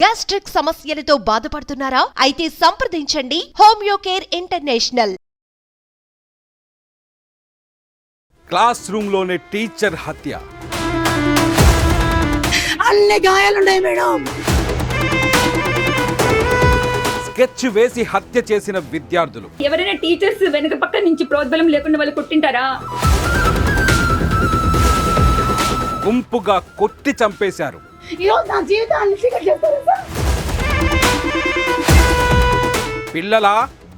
Gastric సమస్యలతో బాధపడుతున్నారా? అయితే సంప్రదించండి homeo care international. Class room లోనే టీచర్ హత్య. అన్ని గాయాలున్నాయి మేడం. స్కెచ్ వేసి హత్య చేసిన విద్యార్థులు. ఎవరైనా టీచర్స్ వెనక పక్క నుంచి ప్రోద్బలం లేకుండా వాళ్ళు కొట్టింటారా? గుంపుగా కొట్టి చంపేశారు. పిల్లలా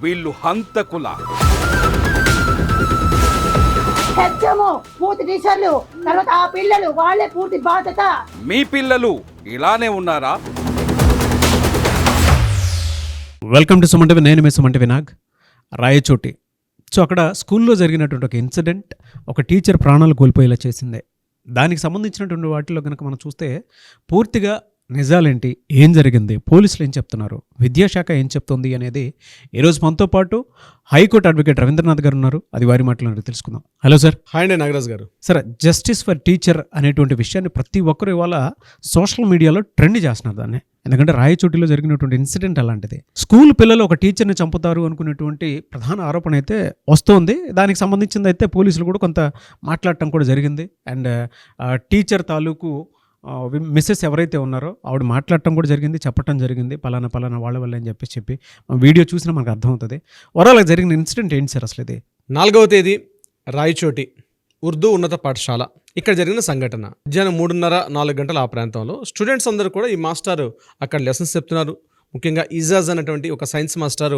వీళ్ళు హంతకుల? పూర్తి టీచర్లు తర్వాత ఆ పిల్లలు వాళ్ళే పూర్తి బాధ్యత. మీ పిల్లలు ఇలానే ఉన్నారా? Welcome to Suman TV. నేను మీ సుమంటి వినాగ్. రాయచోటి. సో అక్కడ స్కూల్లో జరిగినటువంటి ఒక ఇన్సిడెంట్ ఒక టీచర్ ప్రాణాలు కోల్పోయేలా చేసిందే. దానికి సంబంధించినటువంటి వాటిలో కనుక మనం చూస్తే పూర్తిగా నిజాలేంటి, ఏం జరిగింది, పోలీసులు ఏం చెప్తున్నారు, విద్యాశాఖ ఏం చెప్తుంది అనేది ఈరోజు మనతో పాటు హైకోర్టు అడ్వకేట్ రవీంద్రనాథ్ గారు ఉన్నారు. అది వారి మాటలను తెలుసుకుందాం. Hello sir. హాయ్ అండి నాగరాజ్ గారు. సార్, జస్టిస్ ఫర్ టీచర్ అనేటువంటి విషయాన్ని ప్రతి ఒక్కరు ఇవాళ సోషల్ మీడియాలో ట్రెండ్ చేస్తున్నారు దాన్ని. ఎందుకంటే రాయచోటిలో జరిగినటువంటి ఇన్సిడెంట్ అలాంటిది. స్కూల్ పిల్లలు ఒక టీచర్ని చంపుతారు అనుకునేటువంటి ప్రధాన ఆరోపణ అయితే వస్తోంది. దానికి సంబంధించింది అయితే పోలీసులు కూడా కొంత మాట్లాడటం కూడా జరిగింది. అండ్ టీచర్ తాలూకు మిస్సెస్ ఎవరైతే ఉన్నారో ఆవిడ మాట్లాడటం కూడా జరిగింది, చెప్పటం జరిగింది, పలానా వాళ్ళ వల్ల అని చెప్పి వీడియో చూసినా మనకు అర్థమవుతుంది. ఓవరాల్గా జరిగిన ఇన్సిడెంట్ ఏంటి సార్ అసలు ఇది? 4వ తేదీ రాయచోటి ఉర్దూ ఉన్నత పాఠశాల ఇక్కడ జరిగిన సంఘటన. మధ్యాహ్నం 3:30-4 గంటల ఆ ప్రాంతంలో స్టూడెంట్స్ అందరూ కూడా ఈ మాస్టర్ అక్కడ లెసన్స్ చెప్తున్నారు. ముఖ్యంగా ఇజాజ్ అనేటువంటి ఒక సైన్స్ మాస్టారు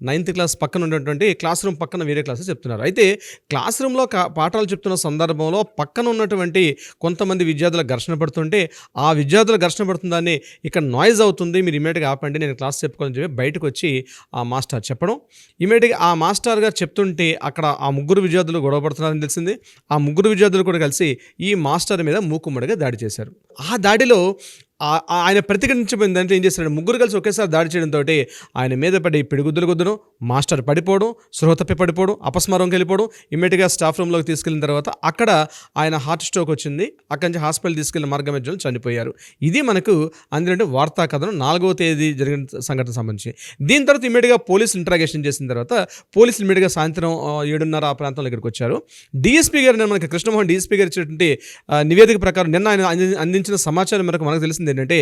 9th క్లాస్ పక్కన ఉన్నటువంటి క్లాస్ రూమ్ పక్కన వేరే క్లాసెస్ చెప్తున్నారు. అయితే క్లాస్ రూమ్లో పాఠాలు చెప్తున్న సందర్భంలో పక్కన ఉన్నటువంటి కొంతమంది విద్యార్థుల ఘర్షణ పడుతుంటే ఆ విద్యార్థుల ఘర్షణ పడుతుందని ఇక్కడ నాయిస్ అవుతుంది, మీరు ఇమీడియట్గా ఆపండి, నేను క్లాస్ చెప్పుకోవాలని చెప్పి బయటకు వచ్చి ఆ మాస్టర్ చెప్పడం. ఇమీడియట్గా ఆ మాస్టర్ గారు చెప్తుంటే అక్కడ ఆ ముగ్గురు విద్యార్థులు గొడవ పడుతున్నారని తెలిసింది. ఆ ముగ్గురు విద్యార్థులు కూడా కలిసి ఈ మాస్టర్ మీద మూకుమ్మడిగా దాడి చేశారు. ఆ దాడిలో ఆయన ప్రతిఘటించబోయిందంటే ఏం చేశాడు, ముగ్గురు కలిసి ఒకేసారి దాడి చేయడంతో ఆయన మీద పడి పిడిగుద్దులు గుద్దడం, మాస్టర్ పడిపోవడం, స్పృహ తప్పి పడిపోవడం, అపస్మారంకి వెళ్ళిపోవడం. ఇమ్మీడియట్గా స్టాఫ్ రూమ్లోకి తీసుకెళ్ళిన తర్వాత అక్కడ ఆయన హార్ట్ స్ట్రోక్ వచ్చింది. అక్కడి నుంచి హాస్పిటల్ తీసుకెళ్లిన మార్గ మధ్యలో చనిపోయారు. ఇది మనకు అందినట్టు వార్తా కథనం 4వ తేదీ జరిగిన సంఘటన సంబంధించి. దీని తర్వాత ఇమ్మీడియట్గా పోలీసులు ఇంట్రాగేషన్ చేసిన తర్వాత పోలీసులు ఇమ్మీడియట్గా సాయంత్రం 7:30 ఆ ప్రాంతంలో ఇక్కడికి వచ్చారు. డిఎస్పీ గారు, మనకి కృష్ణమోహన్ డిఎస్పీ గారు ఇచ్చినటువంటి నివేదిక ప్రకారం నిన్న ఆయన అందించిన సమాచారం మేరకు మనకు తెలిసింది ఏంటంటే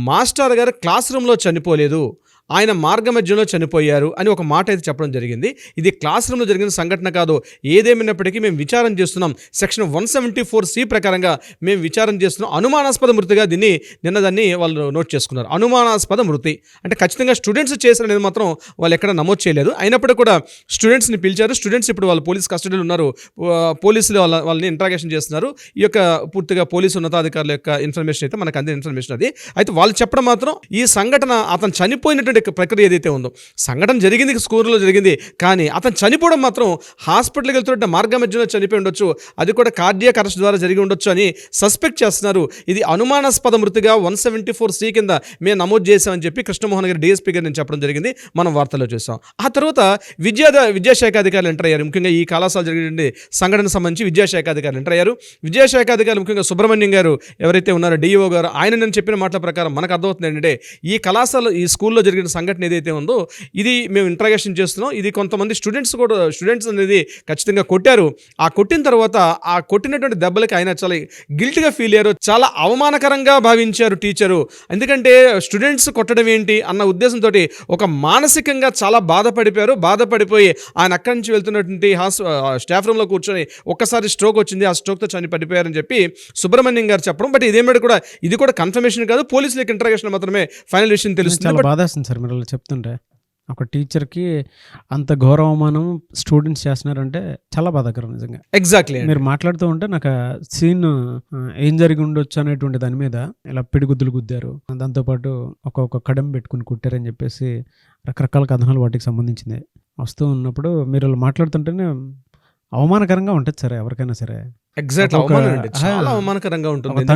మాస్టర్ గారు క్లాస్ రూమ్లో చనిపోలేదు, ఆయన మార్గ మధ్యలో చనిపోయారు అని ఒక మాట అయితే చెప్పడం జరిగింది. ఇది క్లాస్ రూమ్లో జరిగిన సంఘటన కాదు. ఏదేమైనప్పటికీ మేము విచారణ చేస్తున్నాం. సెక్షన్ 174C ప్రకారంగా మేము విచారణ చేస్తున్నాం. అనుమానాస్పద మృతిగా దాన్ని వాళ్ళు నోట్ చేసుకున్నారు. అనుమానాస్పద మృతి అంటే ఖచ్చితంగా స్టూడెంట్స్ చేశారనేది మాత్రం వాళ్ళు ఎక్కడ నమోదు చేయలేదు. అయినప్పటికీ కూడా స్టూడెంట్స్ని పిలిచారు. స్టూడెంట్స్ ఇప్పుడు వాళ్ళు పోలీస్ కస్టడీలో ఉన్నారు. పోలీసులు వాళ్ళని ఇంట్రాగేషన్ చేస్తున్నారు. ఈ యొక్క పూర్తిగా పోలీసు ఉన్నతాధికారుల యొక్క ఇన్ఫర్మేషన్ అయితే మనకు అందిన ఇన్ఫర్మేషన్ అది. అయితే వాళ్ళు చెప్పడం మాత్రం ఈ సంఘటన అతను చనిపోయినటువంటి ప్రక్రియ ఏదైతే ఉందో, సంఘటన జరిగింది స్కూల్లో జరిగింది, కానీ అతను చనిపోవడం మాత్రం హాస్పిటల్కి వెళ్తుంటే మార్గ మధ్యలో చనిపోయి ఉండొచ్చు, అది కూడా కార్డియాక్ అరెస్ట్ ద్వారా జరిగి ఉండొచ్చు అని సస్పెక్ట్ చేస్తున్నారు. ఇది అనుమానాస్పద మృతిగా 174C కింద మేము నమోదు చేశామని చెప్పి కృష్ణమోహన్ గారు డిఎస్పీ గారు నేను చెప్పడం జరిగింది. మనం వార్తల్లో చూసాం. ఆ తర్వాత విద్యాశాఖ అధికారులు ఎంటర్ అయ్యారు. ముఖ్యంగా ఈ కళాశాల జరిగిన సంఘటన సంబంధించి విద్యాశాఖ అధికారులు ఎంటర్ అయ్యారు. విద్యాశాఖ అధికారులు ముఖ్యంగా సుబ్రహ్మణ్యం గారు ఎవరైతే ఉన్నారో డిఈఓ గారు, ఆయన నేను చెప్పిన మాటల ప్రకారం మనకు అర్థమవుతుంది ఏంటంటే ఈ కళాశాల ఈ స్కూల్లో జరిగిన సంఘటన ఏదైతే ఉందో ఇది మేము ఇంట్రాగేషన్ చేస్తున్నాం. ఇది కొంతమంది స్టూడెంట్స్ అనేది ఖచ్చితంగా కొట్టారు. ఆ కొట్టిన తర్వాత ఆ కొట్టినటువంటి దెబ్బలకి ఆయన చాలా గిల్ట్గా ఫీల్ అయ్యారు. చాలా అవమానకరంగా భావించారు టీచరు. ఎందుకంటే స్టూడెంట్స్ కొట్టడం ఏంటి అన్న ఉద్దేశంతో ఒక మానసికంగా చాలా బాధపడిపోయి ఆయన అక్కడి నుంచి వెళ్తున్నటువంటి స్టాఫ్ రూమ్లో కూర్చొని ఒక్కసారి స్ట్రోక్ వచ్చింది, ఆ స్ట్రోక్తో పడిపోయారని చెప్పి సుబ్రహ్మణ్యం గారు చెప్పడం. బట్ ఇది కూడా కన్ఫర్మేషన్ కాదు, పోలీసులకు ఇంట్రాగేషన్ మాత్రమే ఫైనల్ విషయం తెలుస్తుంది. సార్ మీరు అలా చెప్తుంటే ఒక టీచర్కి అంత ఘోరవమానం స్టూడెంట్స్ చేస్తున్నారంటే చాలా బాధాకరం నిజంగా. ఎగ్జాక్ట్లీ. మీరు మాట్లాడుతూ ఉంటే నాకు సీన్ ఏం జరిగి ఉండొచ్చు అనేటువంటి దాని మీద ఇలా పిడిగుద్దులు గుద్దారు, దాంతోపాటు ఒక్కొక్క కడం పెట్టుకుని కుట్టారని చెప్పేసి రకరకాల కథనాలు వాటికి సంబంధించింది వస్తూ ఉన్నప్పుడు మీరు ఇలా మాట్లాడుతుంటేనే అవమానకరంగా ఉంటుంది సార్ ఎవరికైనా సరే. ఎగ్జాక్ట్ చాలా అవమానకరంగా ఉంటుంది.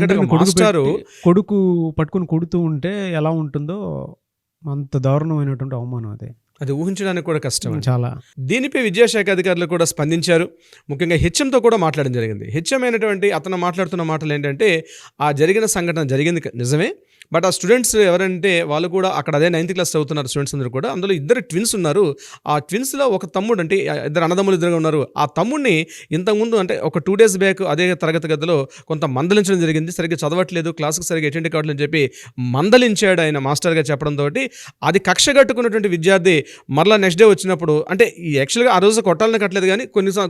కొడుకు పట్టుకుని కొడుతూ ఉంటే ఎలా ఉంటుందో అంత దారుణమైనటువంటి అవమానం అది ఊహించడానికి కూడా కష్టం చాలా. దీనిపై విద్యాశాఖ అధికారులు కూడా స్పందించారు. ముఖ్యంగా హెచ్ఎంతో కూడా మాట్లాడడం జరిగింది. హెచ్ఎం అయినటువంటి అతను మాట్లాడుతున్న మాటలు ఏంటంటే ఆ జరిగిన సంఘటన జరిగింది నిజమే, బట్ ఆ స్టూడెంట్స్ ఎవరంటే వాళ్ళు కూడా అక్కడ అదే 9th క్లాస్ చదువుతున్నారు స్టూడెంట్స్ అందరూ కూడా. అందులో ఇద్దరు ట్విన్స్ ఉన్నారు. ఆ ట్విన్స్లో ఒక తమ్ముడు, అంటే ఇద్దరు అన్నదమ్ములు ఇద్దరుగా ఉన్నారు. ఆ తమ్ముడిని ఇంతకుముందు అంటే ఒక 2 days బ్యాక్ అదే తరగతి గదిలో కొంత మందలించడం జరిగింది. సరిగ్గా చదవట్లేదు, క్లాస్కి సరిగ్గా అటెండ్ కావట్లేదు అని చెప్పి మందలించాడు ఆయన మాస్టర్గా చెప్పడంతో అది కక్ష కట్టుకున్నటువంటి విద్యార్థి మరలా నెక్స్ట్ డే వచ్చినప్పుడు, అంటే యాక్చువల్గా ఆ రోజు కొట్టాలని కట్టలేదు కానీ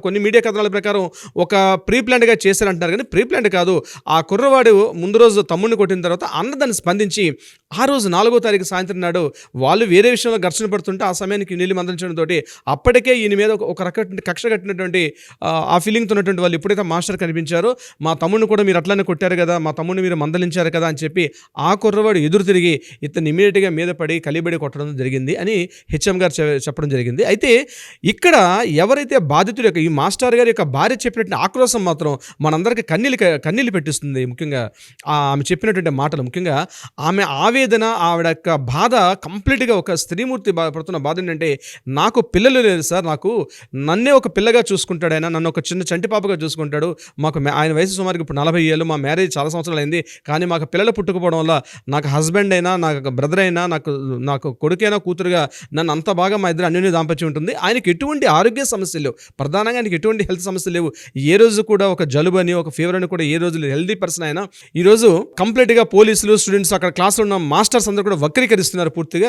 కొన్ని మీడియా కథనాల ప్రకారం ఒక ప్రీ ప్లాన్డ్గా చేశారంటున్నారు. కానీ ప్రీ ప్లాన్డ్ కాదు. ఆ కుర్రవాడు ముందు రోజు తమ్ముడిని కొట్టిన తర్వాత అన్న దాన్ని స్పందించి ఆ రోజు 4వ తారీఖు సాయంత్రం నాడు వాళ్ళు వేరే విషయంలో ఘర్షణ పడుతుంటే ఆ సమయానికి నీళ్ళు మందలించడంతో అప్పటికే ఈయన మీద ఒక రకమైన కక్ష కట్టినటువంటి ఆ ఫీలింగ్తో ఉన్నటువంటి వాళ్ళు ఎప్పుడైతే మాస్టర్ కనిపించారో, మా తమ్ముడిని కూడా మీరు అట్లానే కొట్టారు కదా, మా తమ్ముడిని మీరు మందలించారు కదా అని చెప్పి ఆ కుర్రవాడు ఎదురు తిరిగి ఇతను ఇమీడియట్గా మీద పడి కలిబడి కొట్టడం జరిగింది అని హెచ్ఎం గారు చెప్పడం జరిగింది. అయితే ఇక్కడ ఎవరైతే బాధితుడు యొక్క ఈ మాస్టర్ గారి యొక్క భార్య చెప్పినటువంటి ఆక్రోశం మాత్రం మనందరికీ కన్నీళ్ళు పెట్టిస్తుంది. ముఖ్యంగా ఆమె చెప్పినటువంటి మాటలు, ముఖ్యంగా ఆమె ఆవేదన, ఆవిడ యొక్క బాధ కంప్లీట్గా ఒక స్త్రీమూర్తి పడుతున్న బాధ ఏంటంటే, నాకు పిల్లలు లేదు సార్, నన్నే ఒక పిల్లగా చూసుకుంటాడు ఆయన, నన్ను ఒక చిన్న చంటి పాపగా చూసుకుంటాడు. ఆయన వయసు సుమారుగా ఇప్పుడు 40 ఏళ్ళు, మా మ్యారేజ్ చాలా సంవత్సరాలు అయింది, కానీ మాకు పిల్లలు పుట్టుకుపోవడం వల్ల నాకు హస్బెండ్ అయినా, నాకు బ్రదర్ అయినా, నాకు కొడుకైనా కూతురుగా నన్ను అంత బాగా మా ఇద్దరు అన్యోన్య దాంపత్యం ఉంటుంది. ఆయనకి ఎటువంటి ఆరోగ్య సమస్యలు లేవు, ప్రధానంగా ఆయనకి ఎటువంటి హెల్త్ సమస్యలు లేవు. ఏ రోజు కూడా ఒక జలుబు అని, ఒక ఫీవర్ అని కూడా ఏ రోజు హెల్దీ పర్సన్ అయినా. ఈరోజు కంప్లీట్గా పోలీసులు, స్టూడెంట్స్, అక్కడ క్లాస్లో ఉన్న మాస్టర్స్ అందరూ కూడా వక్రీకరిస్తున్నారు పూర్తిగా.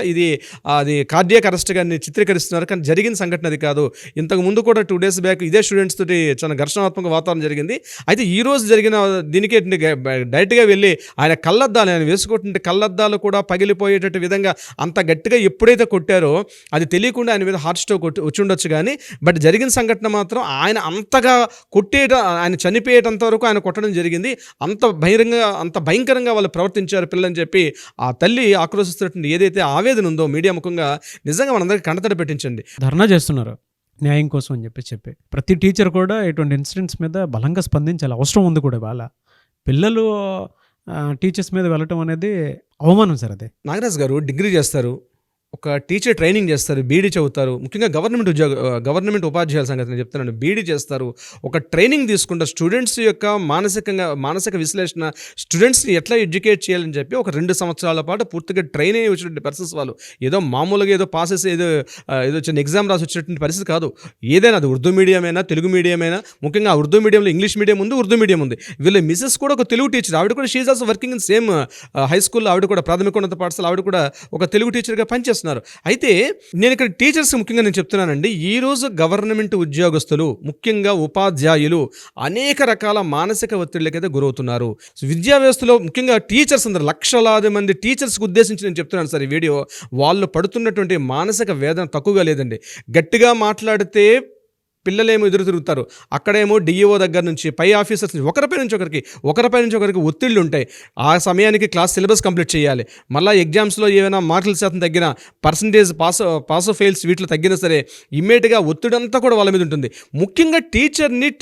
అది కార్డియాక్ అరెస్ట్గా చిత్రీకరిస్తున్నారు. కానీ జరిగిన సంఘటన అది కాదు. ఇంతకు ముందు కూడా 2 days బ్యాక్ ఇదే స్టూడెంట్స్ తోటి చాలా ఘర్షణాత్మక వాతావరణం జరిగింది. అయితే ఈ రోజు జరిగిన దీనికి డైరెక్ట్గా వెళ్ళి ఆయన ఆయన వేసుకుంటుంటే కళ్ళద్దాలు కూడా పగిలిపోయేటట్టు విధంగా అంత గట్టిగా ఎప్పుడైతే కొట్టారో అది తెలియకుండా ఆయన మీద హార్ట్ స్ట్రోక్ వచ్చి ఉండొచ్చు. కానీ బట్ జరిగిన సంఘటన మాత్రం ఆయన అంతగా ఆయన చనిపోయేటంత వరకు ఆయన కొట్టడం జరిగింది. అంత భయంకరంగా వాళ్ళు ప్రవర్తించారు పిల్లలని చెప్పి ఆ తల్లి ఆక్రోశిస్తున్నటువంటి ఏదైతే ఆవేదన ఉందో మీడియా ముఖంగా నిజంగా మనందరికీ కంటతడి పెట్టించండి. ధర్నా చేస్తున్నారు న్యాయం కోసం అని చెప్పి ప్రతి టీచర్ కూడా ఇటువంటి ఇన్సిడెంట్స్ మీద బలంగా స్పందించాలి. అవసరం ఉంది కూడా. వాళ్ళ పిల్లలు టీచర్స్ మీద వెళ్ళటం అనేది అవమానం సార్. అదే నాగరాజ్ గారు డిగ్రీ చేస్తారు, ఒక టీచర్ ట్రైనింగ్ చేస్తారు, బీడీ చదువుతారు. ముఖ్యంగా గవర్నమెంట్ ఉపాధ్యాయుల సంగతి నేను చెప్తున్నాను. బీడీ చేస్తారు, ఒక ట్రైనింగ్ తీసుకుంటారు. స్టూడెంట్స్ యొక్క మానసిక విశ్లేషణ, స్టూడెంట్స్ని ఎట్లా ఎడ్యుకేట్ చేయాలని చెప్పి ఒక 2 సంవత్సరాల పాటు పూర్తిగా ట్రైన్ అయ్యి వచ్చినటువంటి పర్సన్స్ వాళ్ళు. ఏదో మామూలుగా ఏదో పాస్ చేసి ఏదో చిన్న ఎగ్జామ్ రాసి వచ్చేటువంటి పరిస్థితి కాదు. ఏదైనా అది ఉర్దూ మీడియం అయినా, తెలుగు మీడియం అయినా, ముఖ్యంగా ఉర్దూ మీడియంలో ఇంగ్లీష్ మీడియం ఉంది, ఉర్దూ మీడియం ఉంది. వీళ్ళ మిసెస్ కూడా ఒక తెలుగు టీచర్, ఆవిడ కూడా she also working in same high స్కూల్లో. ఆవిడ కూడా ప్రాథమికోన్నత పాఠశాల, ఆవిడ కూడా ఒక తెలుగు టీచర్గా పనిచేస్తున్నారు. అయితే నేను ఇక్కడ టీచర్స్ ముఖ్యంగా నేను చెప్తున్నానండి, ఈరోజు గవర్నమెంట్ ఉద్యోగస్తులు, ముఖ్యంగా ఉపాధ్యాయులు అనేక రకాల మానసిక ఒత్తిళ్ళకైతే గురవుతున్నారు. విద్యా వ్యవస్థలో ముఖ్యంగా టీచర్స్ అందరూ, లక్షలాది మంది టీచర్స్కి ఉద్దేశించి నేను చెప్తున్నాను సార్ ఈ వీడియో. వాళ్ళు పడుతున్నటువంటి మానసిక వేదన తక్కువగా లేదండి. గట్టిగా మాట్లాడితే పిల్లలేమో ఎదురు తిరుగుతారు, అక్కడేమో డిఈఓ దగ్గర నుంచి పై ఆఫీసర్స్ నుంచి ఒకరిపై నుంచి ఒకరికి ఒత్తిళ్ళు ఉంటాయి. ఆ సమయానికి క్లాస్ సిలబస్ కంప్లీట్ చేయాలి. మళ్ళీ ఎగ్జామ్స్లో ఏమైనా మార్కుల శాతం తగ్గిన, పర్సంటేజ్ పాస్ ఫెయిల్స్ వీటిలో తగ్గినా సరే ఇమ్మీడియట్గా ఒత్తిడి అంతా కూడా వాళ్ళ మీద ఉంటుంది. ముఖ్యంగా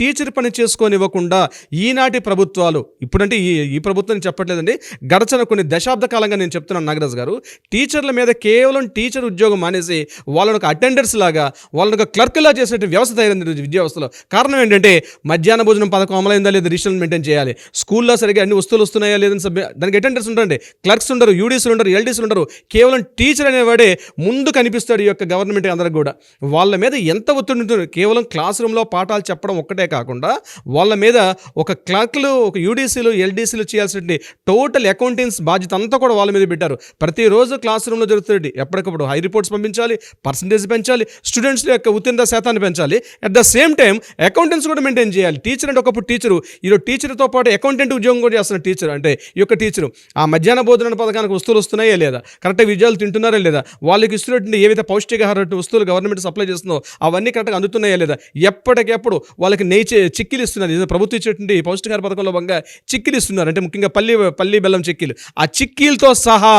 టీచర్ పని చేసుకోనివ్వకుండా ఈనాటి ప్రభుత్వాలు, ఇప్పుడంటే ఈ ప్రభుత్వం చెప్పట్లేదండి, గడచిన కొన్ని దశాబ్ద కాలంగా నేను చెప్తున్నాను నాగరాజ్ గారు, టీచర్ల మీద కేవలం టీచర్ ఉద్యోగం మానేసి వాళ్ళని ఒక అటెండర్స్ లాగా, వాళ్ళని ఒక క్లర్క్లా చేసే వ్యవస్థ విద్యా వ్యవస్థలో. కారణం ఏంటంటే మధ్యాహ్న భోజనం పథకం అమలైందా లేదా రిజిస్టర్ మెయింటైన్ చేయాలి, స్కూల్లో సరిగ్గా అన్ని వస్తువులు వస్తున్నాయా లేదని దానికి అటెండర్స్ ఉంటారండి, క్లర్క్స్ ఉండరు, యూడీసీలు ఉండరు, ఎల్డీసీలు ఉండరు. కేవలం టీచర్ అనేవాడే ముందు కనిపిస్తాడు ఈ యొక్క గవర్నమెంట్ అందరికి కూడా. వాళ్ళ మీద ఎంత ఒత్తిడి ఉంటుంది. కేవలం క్లాస్ రూమ్లో పాఠాలు చెప్పడం ఒక్కటే కాకుండా వాళ్ళ మీద ఒక క్లర్క్లు, ఒక యూడీసీలు, ఎల్డీసీలు చేయాల్సిన టోటల్ అకౌంటెన్స్ బాధ్యత అంతా కూడా వాళ్ళ మీద పెట్టారు. ప్రతిరోజు క్లాస్ రూమ్లో జరుగుతుంది. ఎప్పటికప్పుడు హై రిపోర్ట్స్ పంపించాలి, పర్సంటేజ్ పెంచాలి, స్టూడెంట్స్ యొక్క ఉత్తీర్ణత శాతాన్ని పెంచాలి. At the same time accountants కూడా మెయింటైన్ చేయాలి. టీచర్ అంటే ఒకప్పుడు టీచరు, ఈరోజు టీచర్తో పాటు అకౌంటెంట్ ఉద్యోగం కూడా చేస్తున్న టీచర్. అంటే ఈ యొక్క టీచరు ఆ మధ్యాహ్న భోజన పథకానికి వస్తువులు వస్తున్నాయా లేదా, కరెక్ట్గా విద్యార్థులు తింటున్నారా లేదా, వాళ్ళకి ఇస్తున్నటువంటి ఏవైతే పౌష్టికాహార వస్తువులు గవర్నమెంట్ సప్లై చేస్తుందో అవన్నీ కరెక్ట్గా అందుతున్నాయా లేదా, ఎప్పటికెప్పుడు వాళ్ళకి చిక్కిలు ఇస్తున్నారు. ప్రభుత్వం ఇచ్చేటువంటి పౌష్టికాహార పథకంలో భాగంగా చిక్కిలు ఇస్తున్నారు. అంటే ముఖ్యంగా పల్లి బెల్లం చిక్కీలు, ఆ చిక్కీలతో సహా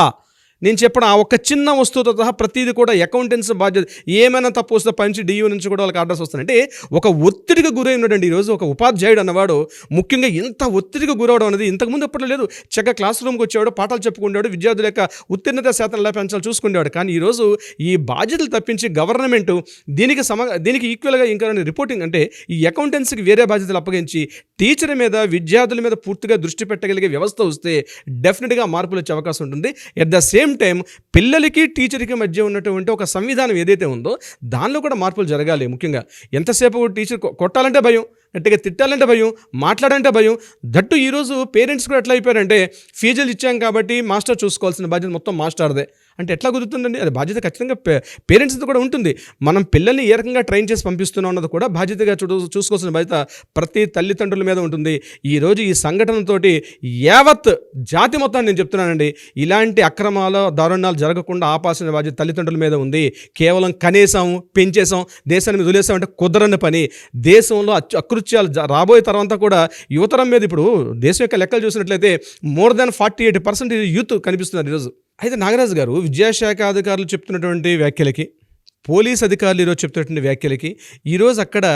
నేను చెప్పిన ఆ ఒక్క చిన్న వస్తువుతో సహా ప్రతిదీ కూడా అకౌంటెన్స్ బాధ్యత, ఏమైనా తప్పు వస్తే పంచి డియూ నుంచి కూడా వాళ్ళకి ఆర్డర్స్ వస్తాయంటే ఒక ఒత్తిడికి గురై ఉన్నాడండి ఈరోజు ఒక ఉపాధ్యాయుడు అన్నవాడు. ముఖ్యంగా ఇంత ఒత్తిడికి గురవడం అనేది ఇంతకుముందు ఎప్పట్లో లేదు. చక్కగా క్లాస్ రూమ్కి వచ్చేవాడు, పాఠాలు చెప్పుకునేవాడు, విద్యార్థుల యొక్క ఉత్తీర్ణత శాతం ఎలా పెంచాలి చూసుకునేవాడు. కానీ ఈరోజు ఈ బాధ్యతలు తప్పించి గవర్నమెంట్ దీనికి ఈక్వల్గా ఇంకా రిపోర్టింగ్ అంటే ఈ అకౌంటెన్సీకి వేరే బాధ్యతలు అప్పగించి టీచర్ మీద విద్యార్థుల మీద పూర్తిగా దృష్టి పెట్టగలిగే వ్యవస్థ వస్తే డెఫినెట్గా మార్పులు వచ్చే అవకాశం ఉంటుంది. ఎట్ ద సేమ్ టైం పిల్లలకి టీచర్కి మధ్య ఉన్నటువంటి ఒక సంవిధానం ఏదైతే ఉందో దానిలో కూడా మార్పులు జరగాలి. ముఖ్యంగా ఎంతసేపు టీచర్ కొట్టాలంటే భయం, గట్టిగా తిట్టాలంటే భయం, మాట్లాడాలంటే భయం. దట్టు ఈరోజు పేరెంట్స్ కూడా ఎట్లా అయిపోయారంటే ఫీజులు ఇచ్చాం కాబట్టి మాస్టర్ చూసుకోవాల్సిన బాధ్యత మొత్తం మాస్టర్దే అంటే ఎట్లా కుదురుతుందండి? అది బాధ్యత ఖచ్చితంగా పేరెంట్స్తో కూడా ఉంటుంది. మనం పిల్లల్ని ఏ రకంగా ట్రైన్ చేసి పంపిస్తున్నాం అన్నది కూడా బాధ్యతగా చూసుకోవాల్సిన బాధ్యత ప్రతి తల్లిదండ్రుల మీద ఉంటుంది. ఈరోజు ఈ సంఘటనతోటి యావత్ జాతి మొత్తాన్ని నేను చెప్తున్నానండి, ఇలాంటి అక్రమాలు దారుణాలు జరగకుండా ఆపాల్సిన బాధ్యత తల్లిదండ్రుల మీద ఉంది. కేవలం కనేసాము, పెంచేసాం, దేశాన్ని మీద వదిలేసాం అంటే కుదరని పని. దేశంలో అకృత్యాలు రాబోయే తర్వాత కూడా యువతరం మీద ఇప్పుడు దేశం యొక్క లెక్కలు చూసినట్లయితే మోర్ దాన్ 48% యూత్ కనిపిస్తున్నారు ఈరోజు. అయితే నాగరాజు గారు, విద్యాశాఖ అధికారులు చెప్తున్నటువంటి వ్యాఖ్యలకి, పోలీస్ అధికారులు ఈరోజు చెప్తున్నటువంటి వ్యాఖ్యలకి, ఈరోజు అక్కడ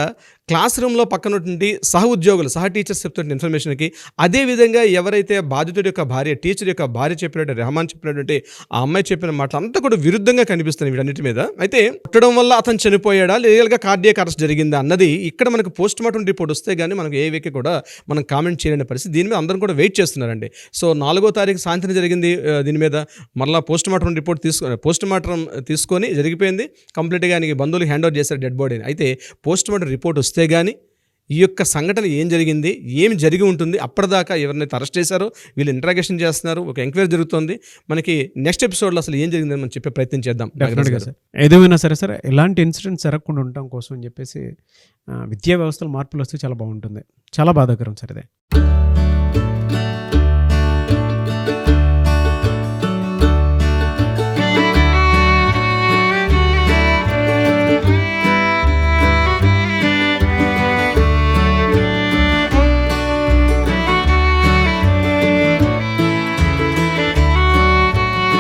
క్లాస్ రూమ్లో పక్కనటువంటి సహ టీచర్స్ చెప్తున్న ఇన్ఫర్మేషన్కి, అదేవిధంగా ఎవరైతే బాధితుడి యొక్క భార్య, టీచర్ యొక్క భార్య చెప్పినట్టు రెహమాన్ చెప్పినటువంటి ఆ అమ్మాయి చెప్పిన మాటలు అంతా కూడా విరుద్ధంగా కనిపిస్తున్నాయి వీటన్నిటి మీద. అయితే పుట్టడం వల్ల అతను చనిపోయాడా, లీగల్గా కార్డియాక్ అరెస్ట్ జరిగిందా అన్నది ఇక్కడ మనకు పోస్ట్ మార్టం రిపోర్ట్ వస్తే కానీ మనకు ఏ వ్యక్తి కూడా మనం కామెంట్ చేయలేని పరిస్థితి. దీని మీద అందరం కూడా వెయిట్ చేస్తున్నారండి. సో 4వ తారీఖు సాయంత్రం జరిగింది. దీని మీద మళ్ళీ పోస్ట్ మార్టం రిపోర్ట్ తీసుకొని జరిగిపోయింది కంప్లీట్గా. ఆయనకి బంధువులు హ్యాండ్ ఓవర్ చేశారు డెడ్ బాడీని. అయితే పోస్ట్ మార్టం రిపోర్ట్ వస్తే కానీ ఈ యొక్క సంఘటన ఏం జరిగింది, ఏం జరిగి ఉంటుంది, అప్పటిదాకా ఎవరినైతే అరెస్ట్ చేశారో వీళ్ళు ఇంట్రాగేషన్ చేస్తున్నారు, ఒక ఎంక్వైరీ జరుగుతుంది. మనకి నెక్స్ట్ ఎపిసోడ్లో అసలు ఏం జరిగిందని మనం చెప్పే ప్రయత్నం చేద్దాం. డెఫినెట్గా సార్, ఏదేమైనా సరే ఎలాంటి ఇన్సిడెంట్స్ జరగకుండా ఉండటం కోసం అని చెప్పేసి విద్యా వ్యవస్థలో మార్పులు వస్తే చాలా బాగుంటుంది. చాలా బాధాకరం సార్ ఇదే.